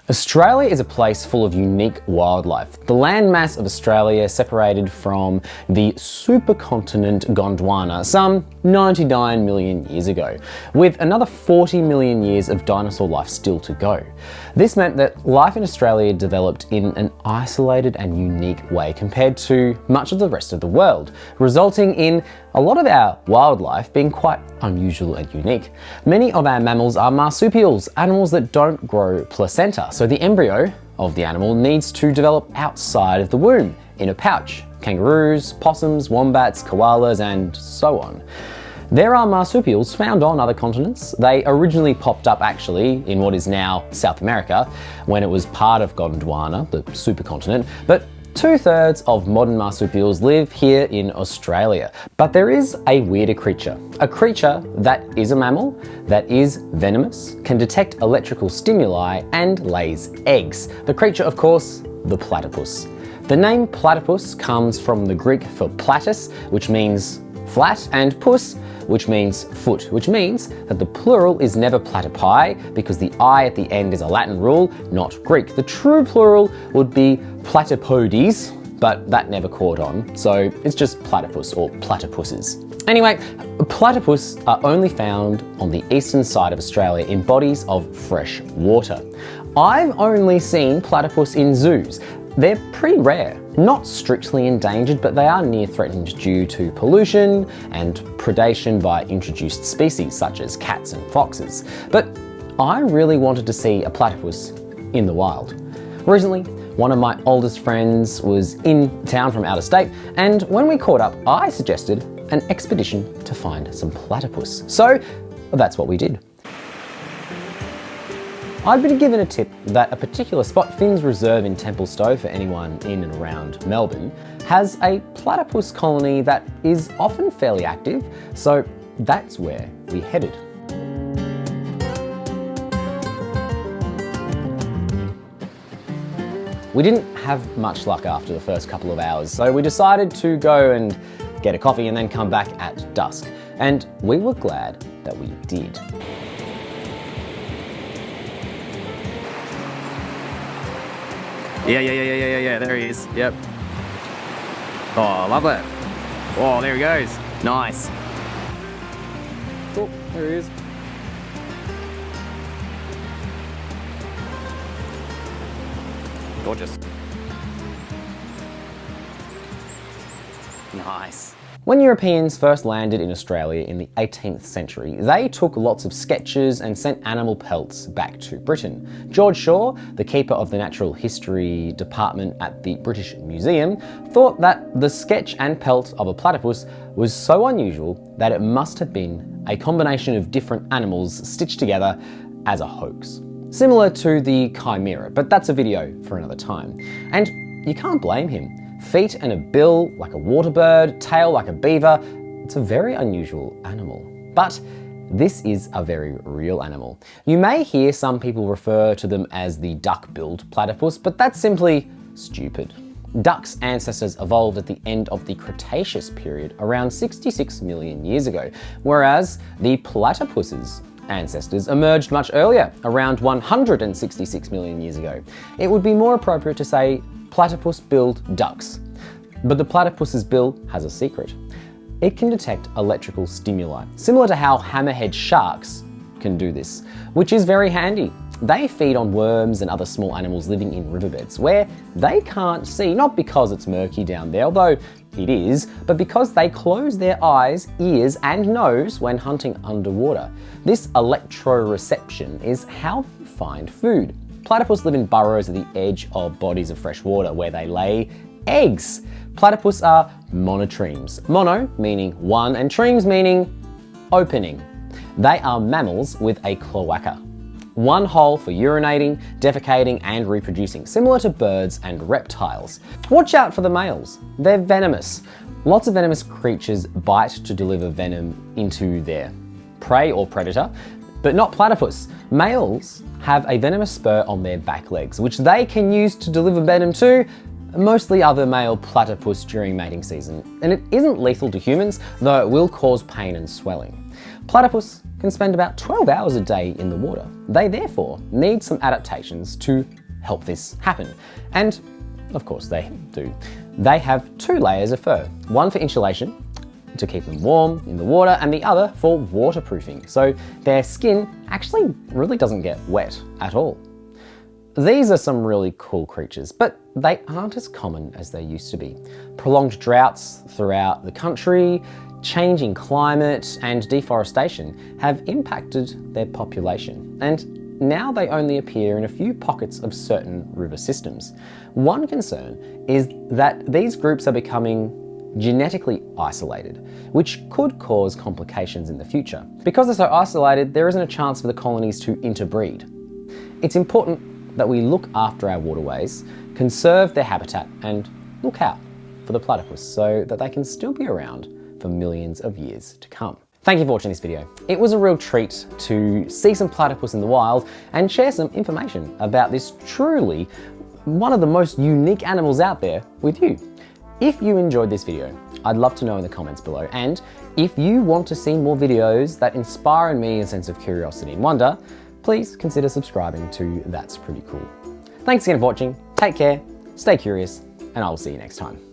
Australia is a place full of unique wildlife. The landmass of Australia separated from the supercontinent Gondwana some 99 million years ago, with another 40 million years of dinosaur life still to go. This meant that life in Australia developed in an isolated and unique way compared to much of the rest of the world, resulting in a lot of our wildlife being quite unusual and unique. Many of our mammals are marsupials, animals that don't grow placenta, so the embryo of the animal needs to develop outside of the womb, in a pouch. Kangaroos, possums, wombats, koalas, and so on. There are marsupials found on other continents. They originally popped up actually in what is now South America, when it was part of Gondwana, the supercontinent, but 2/3 of modern marsupials live here in Australia. But there is a weirder creature. A creature that is a mammal, that is venomous, can detect electrical stimuli, and lays eggs. The creature, of course, the platypus. The name platypus comes from the Greek for platus, which means flat, and pus, which means foot, which means that the plural is never platypi because the I at the end is a Latin rule, not Greek. The true plural would be platypodes, but that never caught on, so it's just platypus or platypuses. Anyway, platypus are only found on the eastern side of Australia in bodies of fresh water. I've only seen platypus in zoos. They're pretty rare, not strictly endangered, but they are near threatened due to pollution and predation by introduced species such as cats and foxes. But I really wanted to see a platypus in the wild. Recently, one of my oldest friends was in town from out of state, and when we caught up, I suggested an expedition to find some platypus. So that's what we did. I'd been given a tip that a particular spot, Finn's Reserve in Templestowe, for anyone in and around Melbourne, has a platypus colony that is often fairly active, so that's where we headed. We didn't have much luck after the first couple of hours, so we decided to go and get a coffee and then come back at dusk. And we were glad that we did. Yeah, there he is. Yep. Oh, I love that. Oh, there he goes. Nice. Oh, there he is. Gorgeous. Nice. When Europeans first landed in Australia in the 18th century, they took lots of sketches and sent animal pelts back to Britain. George Shaw, the keeper of the Natural History Department at the British Museum, thought that the sketch and pelt of a platypus was so unusual that it must have been a combination of different animals stitched together as a hoax. Similar to the chimera, but that's a video for another time. And you can't blame him. Feet and a bill like a water bird, tail like a beaver. It's a very unusual animal. But this is a very real animal. You may hear some people refer to them as the duck-billed platypus, but that's simply stupid. Ducks' ancestors evolved at the end of the Cretaceous period, around 66 million years ago, whereas the platypus's ancestors emerged much earlier, around 166 million years ago. It would be more appropriate to say platypus-billed ducks. But the platypus's bill has a secret. It can detect electrical stimuli, similar to how hammerhead sharks can do this, which is very handy. They feed on worms and other small animals living in riverbeds where they can't see, not because it's murky down there, although it is, but because they close their eyes, ears, and nose when hunting underwater. This electroreception is how they find food. Platypus live in burrows at the edge of bodies of fresh water where they lay eggs. Platypus are monotremes. Mono meaning one and tremes meaning opening. They are mammals with a cloaca. One hole for urinating, defecating, and reproducing, similar to birds and reptiles. Watch out for the males. They're venomous. Lots of venomous creatures bite to deliver venom into their prey or predator, but not platypus. Males have a venomous spur on their back legs, which they can use to deliver venom to mostly other male platypus during mating season. And it isn't lethal to humans, though it will cause pain and swelling. Platypus can spend about 12 hours a day in the water. They therefore need some adaptations to help this happen. And of course they do. They have 2 layers of fur, one for insulation to keep them warm in the water and the other for waterproofing. So their skin actually really doesn't get wet at all. These are some really cool creatures, but they aren't as common as they used to be. Prolonged droughts throughout the country, changing climate and deforestation have impacted their population, and now they only appear in a few pockets of certain river systems. One concern is that these groups are becoming genetically isolated, which could cause complications in the future. Because they're so isolated, there isn't a chance for the colonies to interbreed. It's important that we look after our waterways, conserve their habitat, and look out for the platypus so that they can still be around for millions of years to come. Thank you for watching this video. It was a real treat to see some platypus in the wild and share some information about this truly one of the most unique animals out there with you. If you enjoyed this video, I'd love to know in the comments below. And if you want to see more videos that inspire in me a sense of curiosity and wonder, please consider subscribing to That's Pretty Cool. Thanks again for watching, take care, stay curious, and I will see you next time.